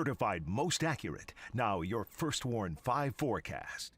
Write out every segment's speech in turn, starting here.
Certified most accurate. Now your First Warn 5 forecast.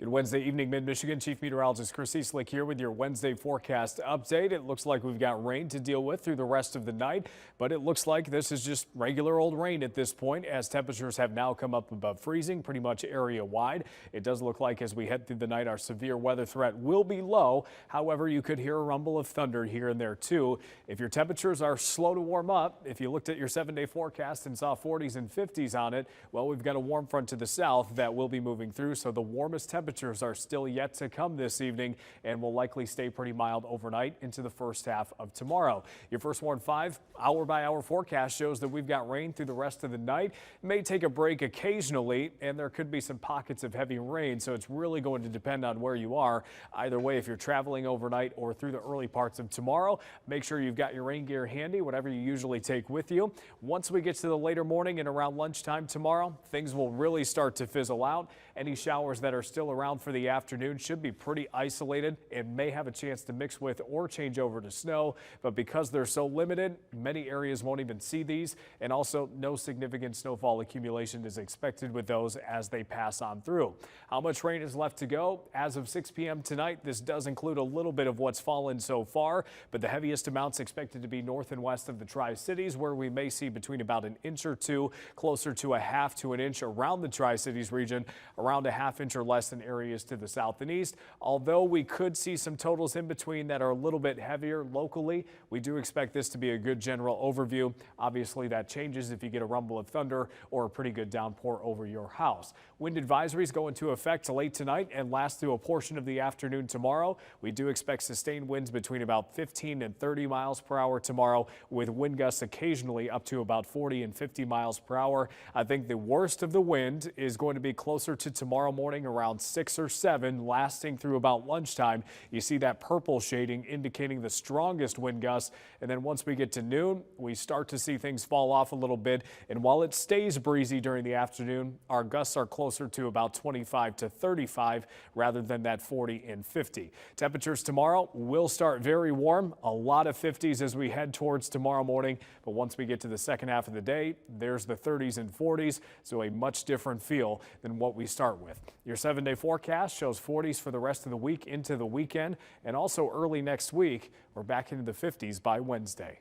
Good Wednesday evening, Mid-Michigan. Chief Meteorologist Chris Easlick here with your Wednesday forecast update. It looks like we've got rain to deal with through the rest of the night, but it looks like this is just regular old rain at this point as temperatures have now come up above freezing pretty much area wide. It does look like as we head through the night, our severe weather threat will be low. However, you could hear a rumble of thunder here and there too. If your temperatures are slow to warm up, if you looked at your 7-day forecast and saw 40s and 50s on it, well, we've got a warm front to the south that will be moving through, so the warmest temperatures are still yet to come this evening and will likely stay pretty mild overnight into the first half of tomorrow. Your First Warn 5 hour-by-hour forecast shows that we've got rain through the rest of the night. It may take a break occasionally, and there could be some pockets of heavy rain, so it's really going to depend on where you are. Either way, if you're traveling overnight or through the early parts of tomorrow, make sure you've got your rain gear handy, whatever you usually take with you. Once we get to the later morning and around lunchtime tomorrow, things will really start to fizzle out. Any showers that are still around for the afternoon should be pretty isolated and may have a chance to mix with or change over to snow, but because they're so limited, many areas won't even see these, and also no significant snowfall accumulation is expected with those as they pass on through. How much rain is left to go? As of 6 p.m. tonight, this does include a little bit of what's fallen so far, but the heaviest amounts expected to be north and west of the Tri-Cities, where we may see between about an inch or two, closer to a half to an inch around the Tri-Cities region, around a half inch or less in areas to the south and east. Although we could see some totals in between that are a little bit heavier locally, we do expect this to be a good general overview. Obviously, that changes if you get a rumble of thunder or a pretty good downpour over your house. Wind advisories go into effect late tonight and last through a portion of the afternoon tomorrow. We do expect sustained winds between about 15 and 30 miles per hour tomorrow, with wind gusts occasionally up to about 40 and 50 miles per hour. I think the worst of the wind is going to be closer to tomorrow morning around 6 or 7, lasting through about lunchtime. You see that purple shading indicating the strongest wind gusts, and then once we get to noon, we start to see things fall off a little bit, and while it stays breezy during the afternoon, our gusts are closer to about 25 to 35 rather than that 40 and 50. Temperatures tomorrow will start very warm, a lot of 50s as we head towards tomorrow morning, but once we get to the second half of the day, there's the 30s and 40s, so a much different feel than what we start with. Your 7-day forecast shows 40s for the rest of the week into the weekend, and also early next week, we're back into the 50s by Wednesday.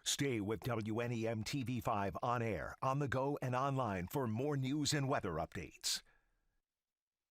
Stay with WNEM TV5 on air, on the go, and online for more news and weather updates.